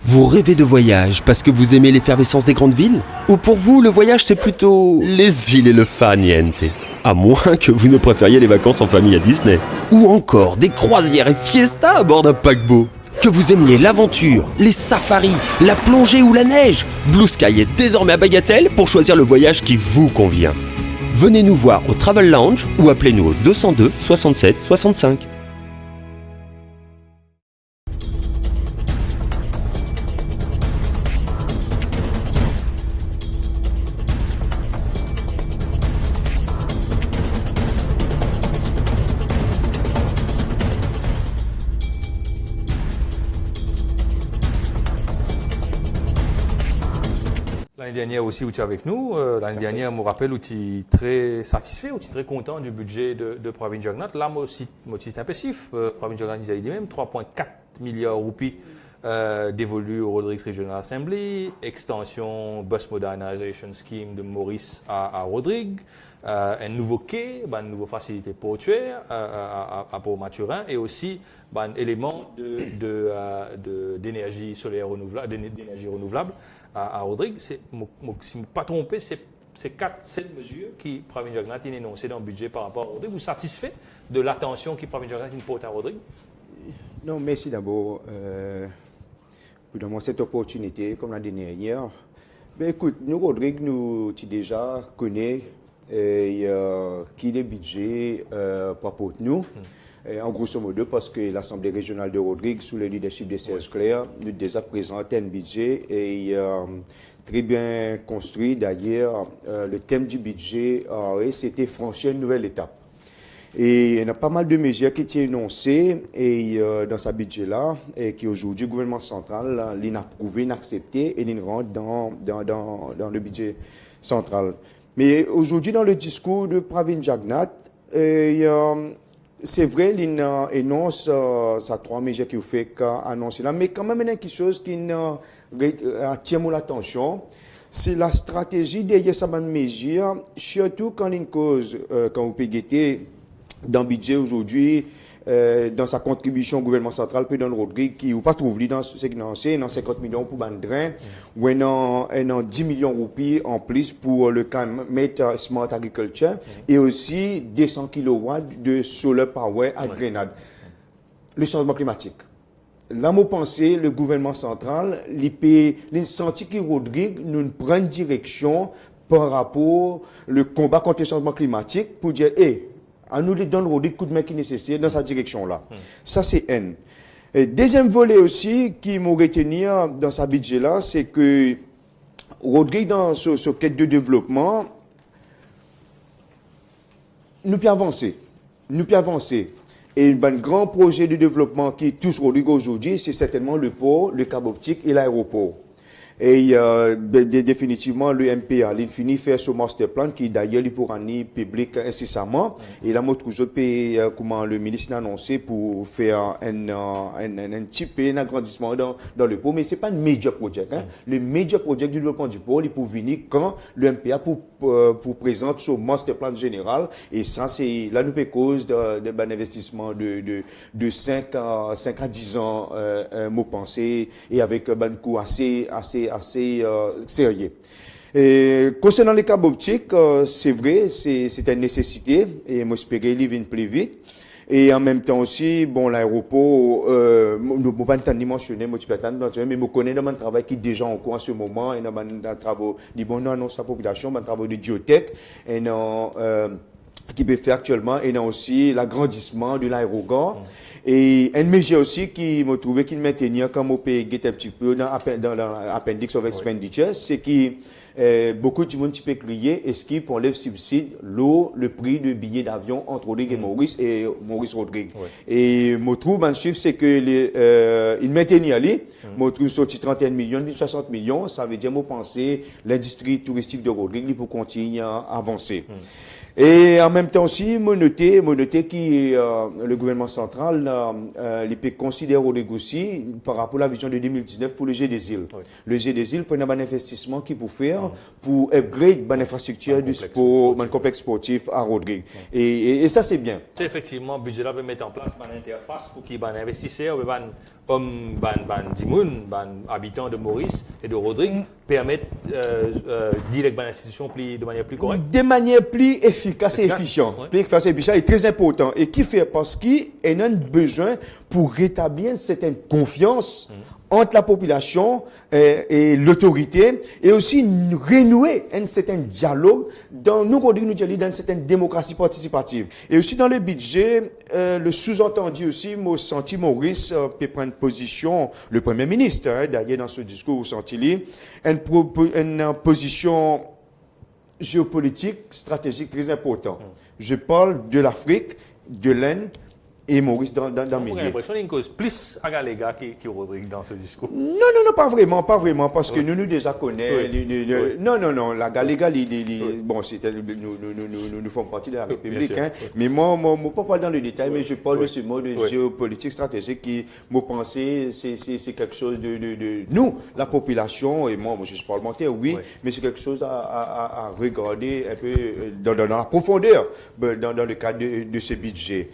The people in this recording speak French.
Vous rêvez de voyage parce que vous aimez l'effervescence des grandes villes? Ou pour vous, le voyage c'est plutôt les îles et le farniente? À moins que vous ne préfériez les vacances en famille à Disney. Ou encore des croisières et fiestas à bord d'un paquebot. Que vous aimiez l'aventure, les safaris, la plongée ou la neige, Blue Sky est désormais à Bagatelle pour choisir le voyage qui vous convient. Venez nous voir au Travel Lounge ou appelez-nous au 202 67 65. L'année dernière aussi, où tu es avec nous. L'année dernière, je me rappelle où tu es très satisfait, où tu es très content du budget de Pravin Jagannath. Là, moi aussi, c'est impressif. Pravin Jagannath, il a dit même 3,4 milliards de roupies dévolus au Rodrigues Regional Assembly, extension Bus Modernization Scheme de Maurice à Rodrigues, un nouveau quai, une nouvelle facilité portuaire à Port-Mathurin et aussi un élément d'énergie solaire renouvelable, d'énergie renouvelable à Rodrigues. Si je ne me pas trompé, c'est 4-7 mesures qui Pravin Jagannath a énoncées dans le budget par rapport à Rodrigues. Vous êtes satisfait de l'attention qui Pravin Jagannath porte à Rodrigues? Non, merci d'abord pour donner cette opportunité comme la dernière. Ben, écoute, nous, Rodrigues, nous déjà connaissons qui les budgets pour nous. En grosso modo, parce que l'Assemblée régionale de Rodrigues, sous le leadership de Serge Clair, nous déjà présenté un budget et très bien construit. D'ailleurs, le thème du budget, c'était franchir une nouvelle étape. Et il y a pas mal de mesures qui étaient énoncées et, dans ce budget-là, et qui aujourd'hui, le gouvernement central l'a approuvé, l'a accepté et l'a rentre dans le budget central. Mais aujourd'hui, dans le discours de Pravin Jagannath, c'est vrai, il énonce ça 3 mesures qu'il fait annoncer là, mais quand même, il y a quelque chose qui attire mon attention. C'est la stratégie derrière cette mesure, surtout quand une cause, quand vous payez dans le budget aujourd'hui, dans sa contribution au gouvernement central, puis dans le Rodrigue, qui ou pas trouvé dans ce financé, dans 50 millions pour Bandrin, ou un 10 millions de roupies en plus pour le Climate Smart Agriculture, et aussi 200 kilowatts de solar power à Grenade. Le changement climatique. Là, moi, pensez, le gouvernement central, les senti que Rodrigue nous prend une direction par rapport au combat contre le changement climatique pour dire, à nous les donner le coup de main qui est nécessaire dans cette direction-là. Ça, c'est N. Et deuxième volet aussi qui m'a retenu dans ce budget-là, c'est que Rodrigue, dans ce quête de développement, nous peut avancer. Et un grand projet de développement qui touche Rodrigue aujourd'hui, c'est certainement le port, le câble optique et l'aéroport. Et définitivement, le MPA, il finit faire ce master plan qui d'ailleurs il pourra ni public incessamment. Et là, moi, toujours comment le ministre l'a annoncé pour faire un petit agrandissement dans le port. Mais c'est pas un major project. Le major project du développement du port, il peut venir quand le MPA pour présenter ce master plan général. Et ça, c'est là, nous peut cause d'un investissement de 5 à 10 ans, mot pensé, et avec un coût assez sérieux. Et concernant les câbles optiques, c'est vrai, c'est une nécessité, et moi j'espère qu'ils viennent plus vite. Et en même temps aussi, bon, l'aéroport, nous ne pouvons pas mentionner, mais je connais dans mon travail qui est déjà en cours en ce moment, et dans mon travail, nous annonce la population, mon travail de biotech, et qui peut faire actuellement, et dans aussi l'agrandissement de l'aérogare. Et une mesure aussi qui m'a trouvé qu'il maintenait comme on peut guetter un petit peu dans l'appendix of expenditure, c'est que beaucoup de monde peut crier, est-ce qu'il enlève subside le prix de billets d'avion entre Rodrigue et Maurice Rodrigue. Et mon trouve un chiffre, c'est que il maintenait aller, mon trouve sorti 31 millions, 60 millions, ça veut dire, moi penser, l'industrie touristique de Rodrigue pour continuer à avancer. Et en même temps aussi, mon noté que le gouvernement central il considère au négocier par rapport à la vision de 2019 pour le G des îles. Oui. Le G des îles, pour un investissement qui peut faire pour upgrade l'infrastructure du sport, le complexe sportif à Rodrigue. Et ça, c'est bien. C'est effectivement, le budget là peut mettre en place une interface pour qu'il y ait des investisseurs, des habitants de Maurice et de Rodrigue permettent direct à l'institution de manière plus correcte. De manière plus efficace et efficiente. Ouais. Plus efficace et efficiente est très important. Et qui fait parce qu'il y a besoin pour rétablir une certaine confiance entre la population et l'autorité, et aussi renouer un certain dialogue dans dans une certaine démocratie participative. Et aussi dans le budget, le sous-entendu aussi, moi senti Maurice peut prendre position, le Premier ministre, d'ailleurs dans ce discours, vous sentez une position géopolitique, stratégique très important. Je parle de l'Afrique, de l'Inde et Maurice dans le J'ai milieu. l'impression qu'il y a une cause plus à Galéga qui Rodrigue dans ce discours. Non, pas vraiment, parce que nous déjà connaissons. Oui. Non, la Galéga, bon, nous faisons partie de la République, sûr, hein, mais moi, pas parler dans le détail, mais je parle de ce mot de géopolitique stratégique qui, moi, pensais, c'est quelque chose de nous, la population, et moi, je suis parlementaire, oui, mais c'est quelque chose à regarder un peu dans la profondeur, dans le cadre de ce budget.